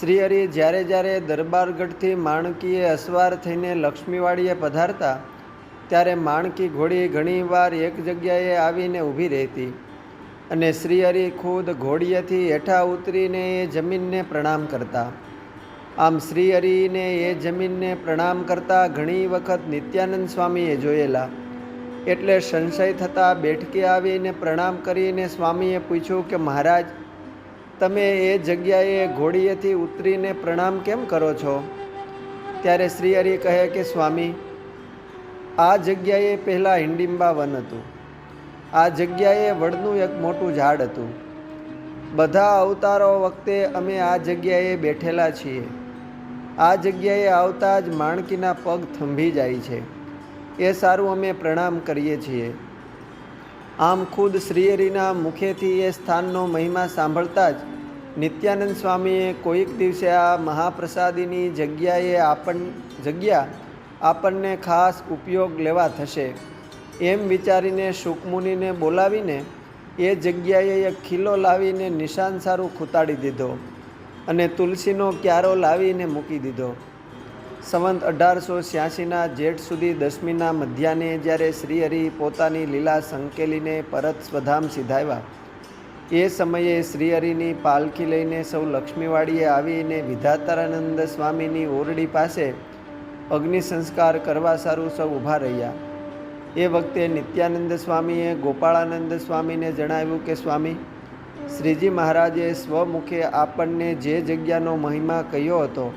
શ્રીહરિ જ્યારે જ્યારે દરબારગઢથી માણકીએ અસવાર થઈને લક્ષ્મીવાડીએ પધારતા ત્યારે માણકી ઘોડી ઘણીવાર એક જગ્યાએ આવીને ઊભી રહેતી અને શ્રીહરિ ખુદ ઘોડીએથી હેઠા ઉતરીને એ જમીનને પ્રણામ કરતા. આમ શ્રીહરિને એ જમીનને પ્રણામ કરતા ઘણી વખત નિત્યાનંદ સ્વામીએ જોયેલા. એટલે સંશય થતાં બેઠકે આવીને પ્રણામ કરીને સ્વામીએ પૂછ્યું કે મહારાજ, તમે એ જગ્યાએ ઘોડીએથી ઉતરીને પ્રણામ કેમ કરો છો? ત્યારે શ્રીહરિ કહે કે સ્વામી, આ જગ્યાએ પહેલાં હિંડિંબા વન હતું. આ જગ્યાએ વડનું એક મોટું ઝાડ હતું. બધા અવતારો વખતે અમે આ જગ્યાએ બેઠેલા છીએ. આ જગ્યાએ આવતા જ માણકીના પગ થંભી જાય છે. એ સારું અમે પ્રણામ કરીએ છીએ. આમ ખુદ શ્રીહરિના મુખેથી એ સ્થાનનો મહિમા સાંભળતા જ નિત્યાનંદ સ્વામીએ કોઈક દિવસે આ મહાપ્રસાદીની જગ્યા આપણને ખાસ ઉપયોગ લેવા થશે એમ વિચારીને શુકમુનિને બોલાવીને એ જગ્યાએ એક ખીલો લાવીને નિશાન સારું ખૂતાડી દીધો અને તુલસીનો ક્યારો લાવીને મૂકી દીધો. સંવંત 1886ના જેઠ સુધી દસમીના મધ્યાહ્ને જ્યારે શ્રીહરિ પોતાની લીલા સંકેલીને પરત સ્વધામ સિધાવ્યા, એ સમયે શ્રીહરિની પાલખી લઈને સૌ લક્ષ્મીવાડીએ આવીને વિધાતાનંદ સ્વામીની ઓરડી પાસે અગ્નિ સંસ્કાર કરવા સારું સૌ ઊભા રહ્યા. એ વખતે નિત્યાનંદ સ્વામીએ ગોપાળાનંદ સ્વામીને જણાવ્યું કે સ્વામી, શ્રીજી મહારાજે સ્વમુખે આપણને જે જગ્યાનો મહિમા કહ્યો હતો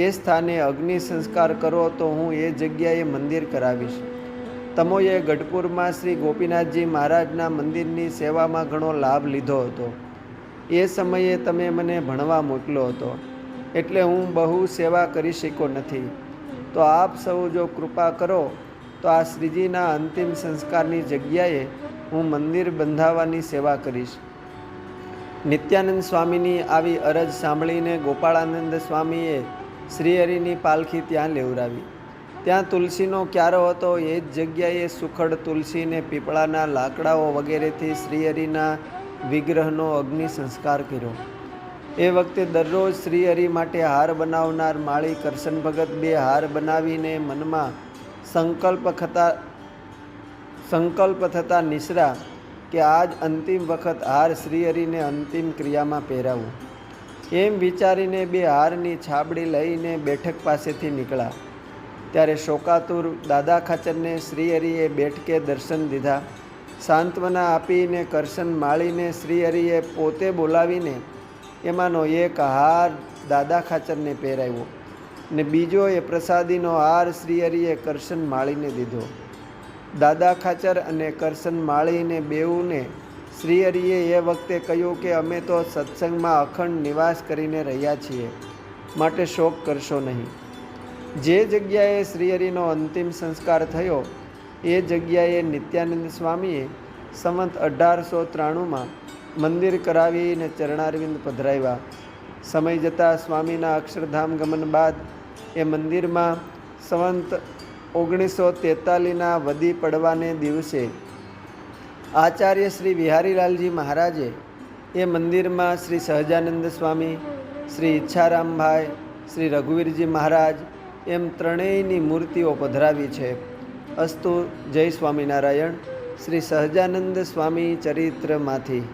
એ સ્થાને અગ્નિ સંસ્કાર કરો તો હું એ જગ્યાએ મંદિર કરાવીશ. તમોએ ગઢપુરમાં શ્રી ગોપીનાથજી મહારાજના મંદિરની સેવામાં ઘણો લાભ લીધો હતો. એ સમયે તમે મને ભણવા મોકલ્યો હતો, એટલે હું બહુ સેવા કરી શક્યો નથી. તો આપ સૌ જો કૃપા કરો તો આ શ્રીજીના અંતિમ સંસ્કારની જગ્યાએ હું મંદિર બંધાવવાની સેવા કરીશ. નિત્યાનંદ સ્વામીની આવી અરજ સાંભળીને ગોપાળાનંદ સ્વામીએ શ્રીહરિની પાલખી ત્યાં લેવડાવી. ત્યાં તુલસીનો ક્યારો હતો. એ જ જગ્યાએ સુખડ તુલસીને પીપળાના લાકડાઓ વગેરેથી શ્રીહરિના વિગ્રહનો અગ્નિ સંસ્કાર કર્યો. એ વખતે દરરોજ શ્રીહરિ માટે હાર બનાવનાર માળી કરશન ભગત બે હાર બનાવીને મનમાં સંકલ્પ થતા નિસરા કે આજ અંતિમ વખત હાર શ્રીહરિને અંતિમ ક્રિયામાં પહેરાવું. એમ વિચારીને બે હારની છાબડી લઈને બેઠક પાસેથી નીકળ્યા. ત્યારે શોકાતુર દાદા ખાચરને શ્રીહરિએ બેઠકે દર્શન દીધા. સાંત્વના આપીને કરશન માળીને શ્રીહરિએ પોતે બોલાવીને એમાંનો એક હાર દાદા ખાચરને પહેરાવ્યો ને બીજો એ પ્રસાદીનો હાર શ્રીહરિએ કરશન માળીને દીધો. દાદા ખાચર અને કરશન માળીને બેઉને શ્રીહરિએ એ વખતે કહ્યું કે અમે તો સત્સંગમાં અખંડ નિવાસ કરીને રહ્યા છીએ, માટે શોક કરશો નહીં. જે જગ્યાએ શ્રીહરિનો અંતિમ સંસ્કાર થયો એ જગ્યાએ નિત્યાનંદ સ્વામીએ સંવંત 1893માં મંદિર કરાવીને ચરણારવિંદ પધરાવ્યા. સમય જતાં સ્વામીના અક્ષરધામ ગમન બાદ એ મંદિરમાં સંવંત 1943ના વદી પડવાને દિવસે આચાર્ય શ્રી વિહારીલાલજી મહારાજે એ મંદિરમાં શ્રી સહજાનંદ સ્વામી, શ્રી ઈચ્છારામભાઈ, શ્રી રઘુવીરજી મહારાજ એમ ત્રણેયની મૂર્તિઓ પધરાવી છે. અસ્તુ. જય સ્વામિનારાયણ. શ્રી સહજાનંદ સ્વામી ચરિત્રમાંથી.